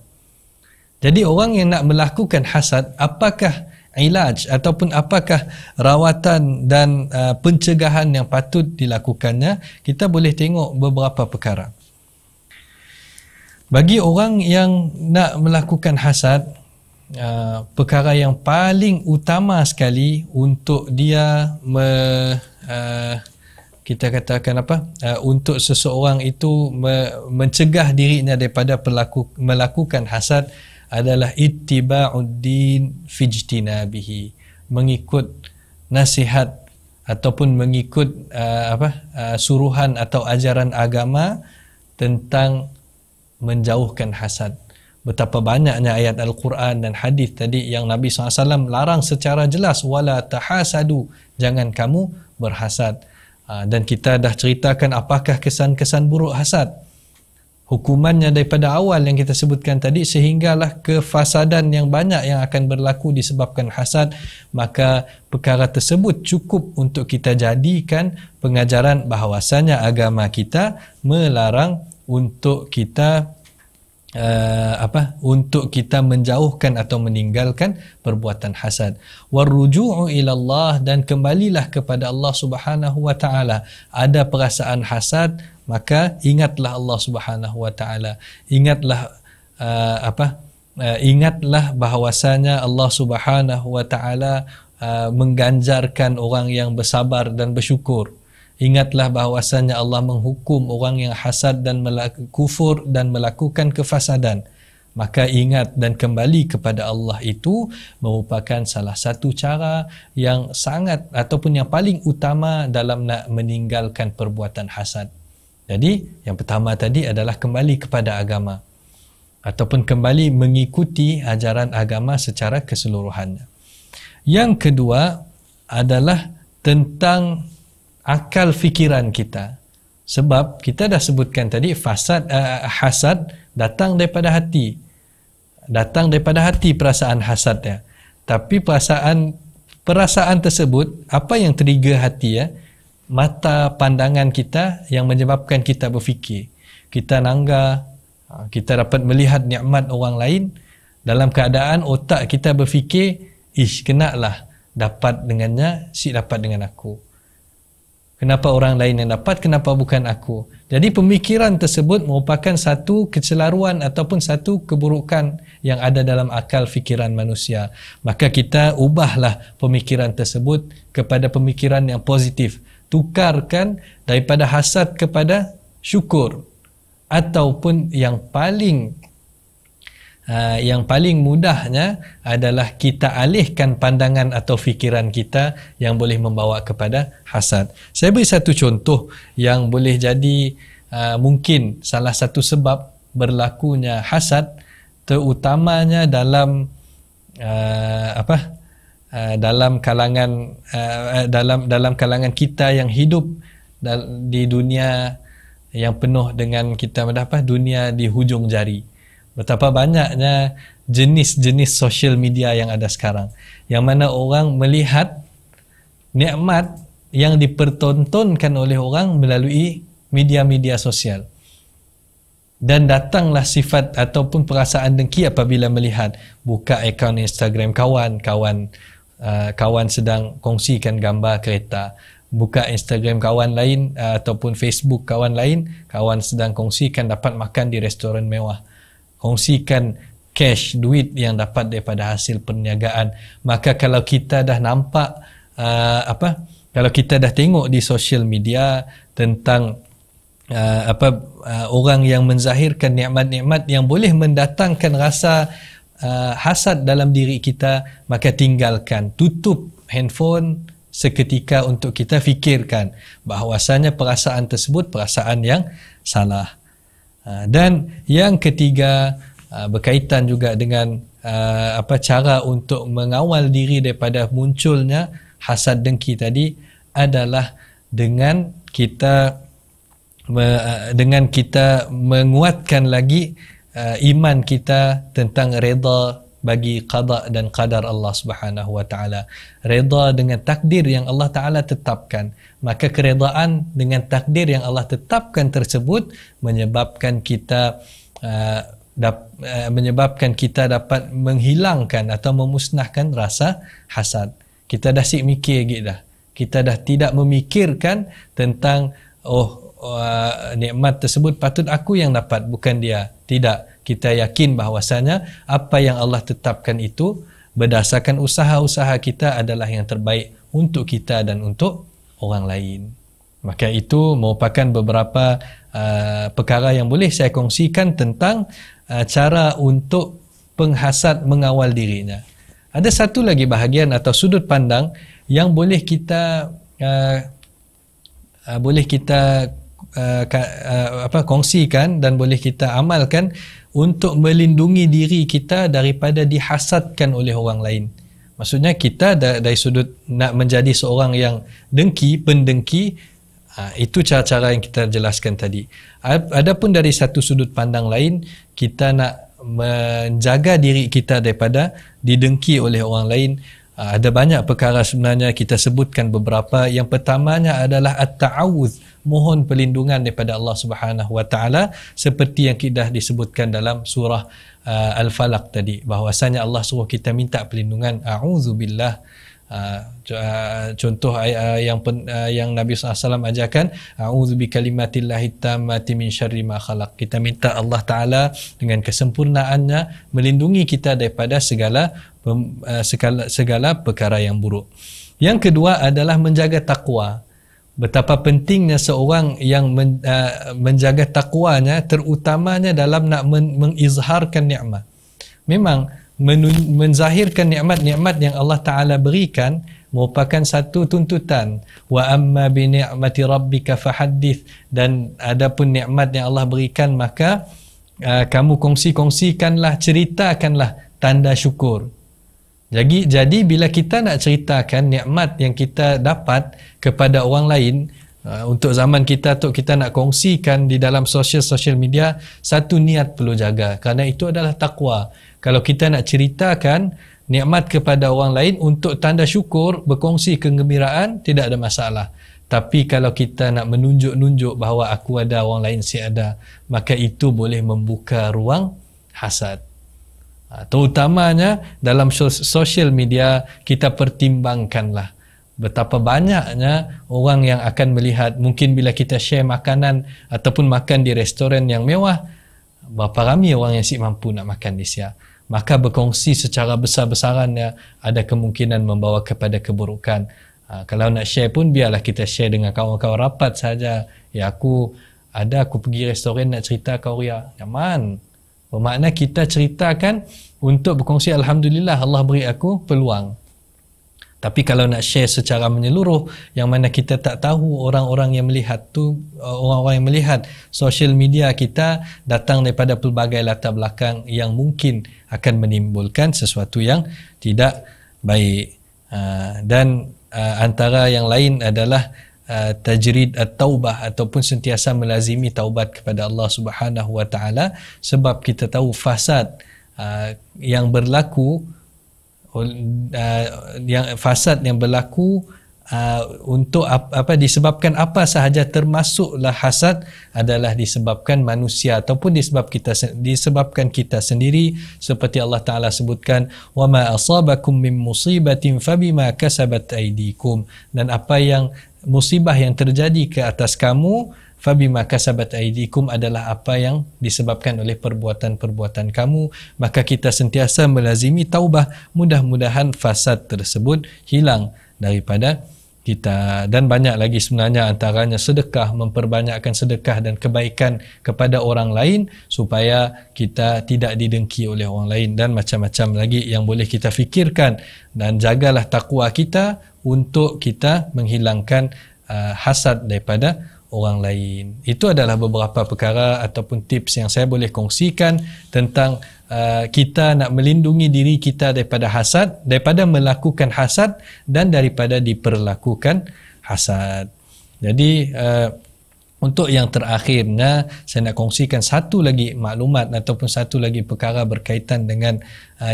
Jadi orang yang nak melakukan hasad, apakah ilaj ataupun apakah rawatan dan pencegahan yang patut dilakukannya, kita boleh tengok beberapa perkara. Bagi orang yang nak melakukan hasad, perkara yang paling utama sekali untuk dia kita katakan untuk seseorang itu mencegah dirinya daripada melakukan hasad adalah ittiba'uddin fijtinabihi, mengikut nasihat ataupun mengikut suruhan atau ajaran agama tentang menjauhkan hasad. Betapa banyaknya ayat Al-Quran dan hadis tadi yang Nabi SAW larang secara jelas, wala tahasadu, jangan kamu berhasad. Dan kita dah ceritakan apakah kesan-kesan buruk hasad, hukumannya daripada awal yang kita sebutkan tadi, sehinggalah kefasadan yang banyak yang akan berlaku disebabkan hasad. Maka perkara tersebut cukup untuk kita jadikan pengajaran bahawasanya agama kita melarang untuk kita untuk kita menjauhkan atau meninggalkan perbuatan hasad. Warruju'u ilallah, dan kembalilah kepada Allah Subhanahu wa taala. Ada perasaan hasad, maka ingatlah Allah Subhanahu wa taala. Ingatlah bahawasanya Allah Subhanahu wa taala mengganjarkan orang yang bersabar dan bersyukur. Ingatlah bahawasanya Allah menghukum orang yang hasad dan kufur dan melakukan kefasadan. Maka ingat dan kembali kepada Allah itu merupakan salah satu cara yang sangat ataupun yang paling utama dalam nak meninggalkan perbuatan hasad. Jadi yang pertama tadi adalah kembali kepada agama ataupun kembali mengikuti ajaran agama secara keseluruhannya. Yang kedua adalah tentang akal fikiran kita. Sebab kita dah sebutkan tadi hasad datang daripada hati. Datang daripada hati perasaan hasadnya. Tapi perasaan tersebut, apa yang trigger hati ya? Mata pandangan kita yang menyebabkan kita berfikir. Kita nangga, kita dapat melihat nikmat orang lain, dalam keadaan otak kita berfikir, kenalah dapat dengannya, si dapat dengan aku. Kenapa orang lain yang dapat, kenapa bukan aku? Jadi pemikiran tersebut merupakan satu kecelaruan ataupun satu keburukan yang ada dalam akal fikiran manusia. Maka kita ubahlah pemikiran tersebut kepada pemikiran yang positif. Tukarkan daripada hasad kepada syukur. Ataupun yang paling mudahnya adalah kita alihkan pandangan atau fikiran kita yang boleh membawa kepada hasad. Saya beri satu contoh yang boleh jadi mungkin salah satu sebab berlakunya hasad, terutamanya dalam dalam kalangan kita yang hidup di dunia yang penuh dengan dunia di hujung jari. Betapa banyaknya jenis-jenis social media yang ada sekarang, yang mana orang melihat nikmat yang dipertontonkan oleh orang melalui media-media sosial, dan datanglah sifat ataupun perasaan dengki apabila melihat buka akaun Instagram kawan sedang kongsikan gambar kereta, buka Instagram kawan lain ataupun Facebook kawan lain, kawan sedang kongsikan dapat makan di restoran mewah, kongsikan cash, duit yang dapat daripada hasil perniagaan. Maka kalau kita dah nampak kalau kita dah tengok di social media tentang orang yang menzahirkan nikmat-nikmat yang boleh mendatangkan rasa hasad dalam diri kita, maka tinggalkan, tutup handphone seketika untuk kita fikirkan bahawasanya perasaan tersebut perasaan yang salah. Dan yang ketiga, berkaitan juga dengan cara untuk mengawal diri daripada munculnya hasad dengki tadi adalah dengan kita menguatkan lagi iman kita tentang redha bagi qada dan qadar Allah Subhanahu wa taala. Redha dengan takdir yang Allah taala tetapkan. Maka keredaan dengan takdir yang Allah tetapkan tersebut menyebabkan kita dapat menghilangkan atau memusnahkan rasa hasad. Kita dah sik mikir gitu dah. Kita dah tidak memikirkan tentang nikmat tersebut patut aku yang dapat, bukan dia. Tidak. Kita yakin bahawasanya apa yang Allah tetapkan itu berdasarkan usaha-usaha kita adalah yang terbaik untuk kita dan untuk orang lain. Maka itu merupakan beberapa perkara yang boleh saya kongsikan tentang cara untuk penghasad mengawal dirinya. Ada satu lagi bahagian atau sudut pandang yang boleh kita kongsikan dan boleh kita amalkan untuk melindungi diri kita daripada dihasadkan oleh orang lain. Maksudnya kita dari sudut nak menjadi seorang yang pendengki, itu cara-cara yang kita jelaskan tadi. Adapun dari satu sudut pandang lain, kita nak menjaga diri kita daripada didengki oleh orang lain. Ada banyak perkara sebenarnya, kita sebutkan beberapa. Yang pertamanya adalah at-ta'awudz, mohon perlindungan daripada Allah Subhanahu wa taala, seperti yang kita disebutkan dalam surah Al-Falaq tadi, bahwasanya Allah suruh kita minta perlindungan, a'udzubillah. Contoh yang Nabi SAW ajarkan, a'udzu bikalimatillahi tammati min syarri ma khalaq. Kita minta Allah Taala dengan kesempurnaannya melindungi kita daripada segala perkara yang buruk. Yang kedua adalah menjaga takwa. Betapa pentingnya seorang yang menjaga takwanya, terutamanya dalam nak mengizharkan nikmat. Memang menzahirkan nikmat-nikmat yang Allah Ta'ala berikan merupakan satu tuntutan. Wa amma bi ni'mati rabbika fahaddith. Dan adapun nikmat yang Allah berikan, maka kamu kongsikanlah, ceritakanlah tanda syukur. Jadi bila kita nak ceritakan nikmat yang kita dapat kepada orang lain, untuk zaman kita tu, kita nak kongsikan di dalam social media, satu niat perlu jaga, kerana itu adalah takwa. Kalau kita nak ceritakan nikmat kepada orang lain untuk tanda syukur, berkongsi kegembiraan, tidak ada masalah. Tapi kalau kita nak menunjuk-nunjuk bahawa aku ada, orang lain si ada, maka itu boleh membuka ruang hasad. Terutamanya dalam social media, kita pertimbangkanlah betapa banyaknya orang yang akan melihat. Mungkin bila kita share makanan ataupun makan di restoran yang mewah, berapa ramai orang yang si mampu nak makan di situ, maka berkongsi secara besar-besarannya ada kemungkinan membawa kepada keburukan. Kalau nak share pun biarlah kita share dengan kawan-kawan rapat saja. Ya, aku pergi restoran nak cerita kau ria, nyaman. Bermakna kita ceritakan untuk berkongsi, alhamdulillah Allah beri aku peluang. Tapi kalau nak share secara menyeluruh, yang mana kita tak tahu orang-orang yang melihat tu, orang-orang yang melihat social media kita datang daripada pelbagai latar belakang yang mungkin akan menimbulkan sesuatu yang tidak baik. Dan antara yang lain adalah tajrid at-taubah, ataupun sentiasa melazimi taubat kepada Allah Subhanahu wa taala, sebab kita tahu fasad yang berlaku untuk disebabkan apa sahaja, termasuklah hasad, adalah disebabkan manusia ataupun disebabkan kita sendiri, seperti Allah Taala sebutkan, wa ma asabakum min musibatin fabima kasabat aydikum, dan apa yang musibah yang terjadi ke atas kamu, fabima kasabat aydikum, adalah apa yang disebabkan oleh perbuatan-perbuatan kamu. Maka kita sentiasa melazimi taubah, mudah-mudahan fasad tersebut hilang daripada kita. Dan banyak lagi sebenarnya, antaranya sedekah, memperbanyakkan sedekah dan kebaikan kepada orang lain supaya kita tidak didengki oleh orang lain, dan macam-macam lagi yang boleh kita fikirkan. Dan jagalah takwa kita untuk kita menghilangkan hasad daripada orang lain. Itu adalah beberapa perkara ataupun tips yang saya boleh kongsikan tentang kita nak melindungi diri kita daripada hasad, daripada melakukan hasad, dan daripada diperlakukan hasad. Jadi untuk yang terakhirnya, saya nak kongsikan satu lagi maklumat ataupun satu lagi perkara berkaitan dengan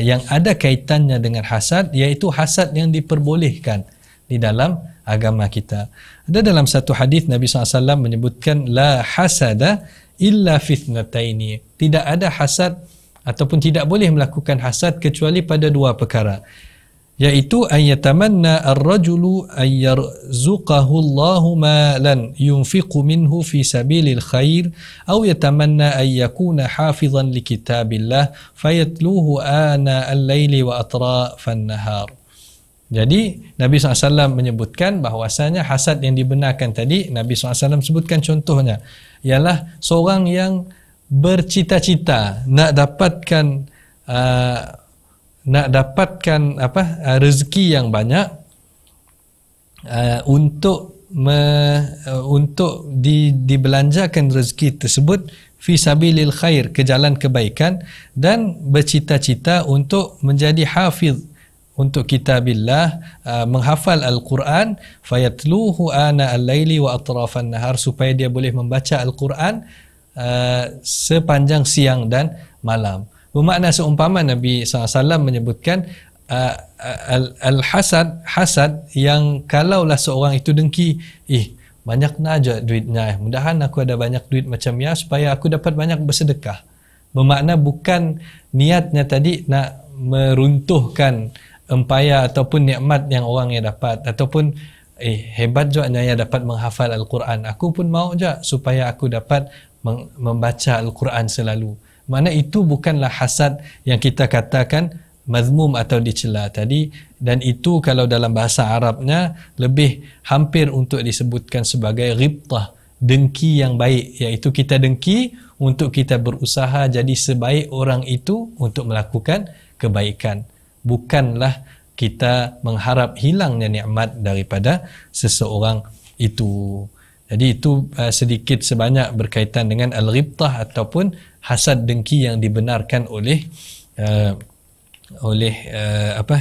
yang ada kaitannya dengan hasad, iaitu hasad yang diperbolehkan di dalam agama kita. Ada dalam satu hadis Nabi SAW menyebutkan, la hasada illa fitnataini, tidak ada hasad ataupun tidak boleh melakukan hasad kecuali pada dua perkara, iaitu ayyatamanna ar-rajulu ayyarzuqahu Allahu malan yunfiqu minhu fi sabilil khair, aw yatamanna ayyakuna hafizan li kitabillah fayatluhu ana al-laili wa atrafan nahar. Jadi Nabi SAW menyebutkan bahawasanya hasad yang dibenarkan tadi, Nabi SAW sebutkan contohnya ialah seorang yang bercita-cita nak dapatkan nak dapatkan rezeki yang banyak, untuk dibelanjakan rezeki tersebut fi sabilil khair, ke jalan kebaikan, dan bercita-cita untuk menjadi hafiz untuk kitabillah, menghafal Al-Quran, fayatluhu ana al-laili wa atrafan nahar, supaya dia boleh membaca Al-Quran sepanjang siang dan malam. Bermakna seumpama Nabi SAW menyebutkan hasad yang kalaulah seorang itu dengki, banyak aja duitnya, mudahan aku ada banyak duit macam ya supaya aku dapat banyak bersedekah. Bermakna bukan niatnya tadi nak meruntuhkan empayar ataupun nikmat yang orang yang dapat, ataupun hebat juga yang dapat menghafal Al-Quran, aku pun mau je supaya aku dapat membaca Al-Quran selalu. Mana itu bukanlah hasad yang kita katakan mazmum atau dicela tadi, dan itu kalau dalam bahasa Arabnya lebih hampir untuk disebutkan sebagai ghibtah, dengki yang baik, iaitu kita dengki untuk kita berusaha jadi sebaik orang itu untuk melakukan kebaikan, bukanlah kita mengharap hilangnya nikmat daripada seseorang itu. Jadi itu sedikit sebanyak berkaitan dengan al-ghibtah ataupun hasad dengki yang dibenarkan oleh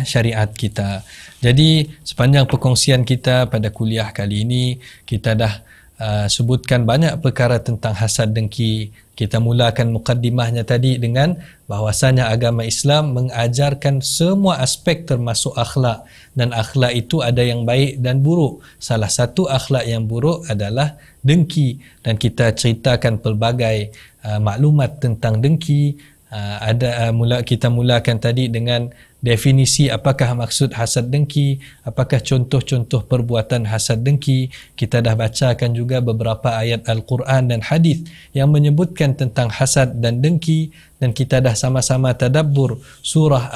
syariat kita. Jadi sepanjang perkongsian kita pada kuliah kali ini, kita dah sebutkan banyak perkara tentang hasad dengki. Kita mulakan mukaddimahnya tadi dengan bahawasanya agama Islam mengajarkan semua aspek termasuk akhlak, dan akhlak itu ada yang baik dan buruk. Salah satu akhlak yang buruk adalah dengki, dan kita ceritakan pelbagai maklumat tentang dengki. Kita mulakan tadi dengan definisi apakah maksud hasad dengki, apakah contoh-contoh perbuatan hasad dengki. Kita dah bacakan juga beberapa ayat Al-Quran dan hadis yang menyebutkan tentang hasad dan dengki, dan kita dah sama-sama tadabbur surah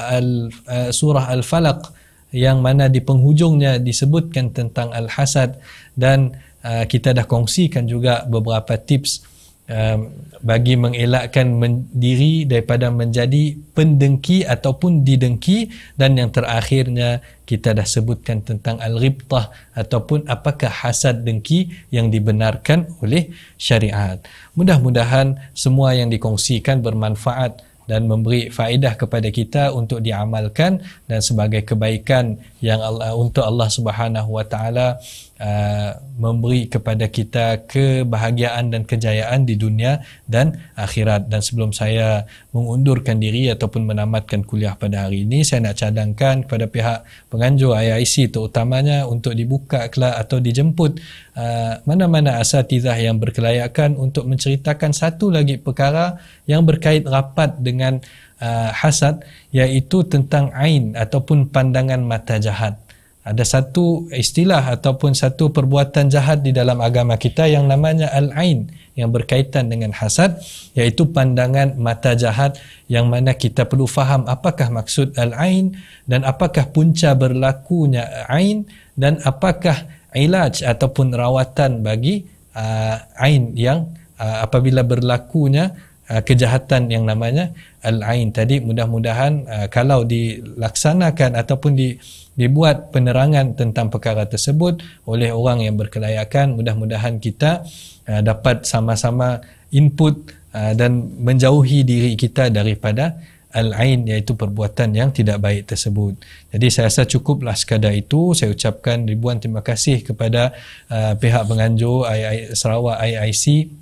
Al-Falaq yang mana di penghujungnya disebutkan tentang al-hasad, dan kita dah kongsikan juga beberapa tips bagi mengelakkan diri daripada menjadi pendengki ataupun didengki, dan yang terakhirnya kita dah sebutkan tentang al-ghibtah ataupun apakah hasad dengki yang dibenarkan oleh syariat. Mudah-mudahan semua yang dikongsikan bermanfaat dan memberi faedah kepada kita untuk diamalkan, dan sebagai kebaikan yang untuk Allah Subhanahu wa taala memberi kepada kita kebahagiaan dan kejayaan di dunia dan akhirat. Dan sebelum saya mengundurkan diri ataupun menamatkan kuliah pada hari ini, saya nak cadangkan kepada pihak penganjur IIC terutamanya untuk dibuka kelak atau dijemput mana-mana asatizah yang berkelayakan untuk menceritakan satu lagi perkara yang berkait rapat dengan hasad, iaitu tentang ain ataupun pandangan mata jahat. Ada satu istilah ataupun satu perbuatan jahat di dalam agama kita yang namanya al-ain, yang berkaitan dengan hasad, iaitu pandangan mata jahat, yang mana kita perlu faham apakah maksud al-ain, dan apakah punca berlakunya ain, dan apakah ilaj ataupun rawatan bagi ain yang apabila berlakunya kejahatan yang namanya al-ain tadi. Mudah-mudahan kalau dilaksanakan ataupun dibuat penerangan tentang perkara tersebut oleh orang yang berkelayakan, mudah-mudahan kita dapat sama-sama input dan menjauhi diri kita daripada al-ain, iaitu perbuatan yang tidak baik tersebut. Jadi saya rasa cukuplah sekadar itu. Saya ucapkan ribuan terima kasih kepada pihak penganjur Sarawak IIC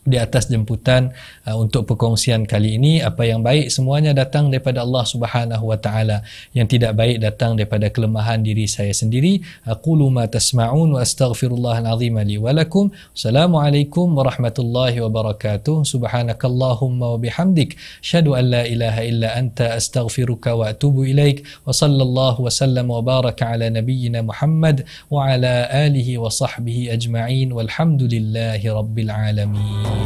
di atas jemputan untuk perkongsian kali ini. Apa yang baik semuanya datang daripada Allah Subhanahu wa taala, yang tidak baik datang daripada kelemahan diri saya sendiri. Aqulu ma tasma'un wa astaghfirullahal azim li wa lakum. Assalamualaikum warahmatullahi wabarakatuh. Subhanakallahumma wa bihamdik, asyhadu an la ilaha illa anta, astaghfiruka wa atubu ilaik. Wa sallallahu wa sallam wa baraka ala nabiyyina Muhammad wa ala alihi wa sahbihi ajma'in, walhamdulillahi rabbil alamin.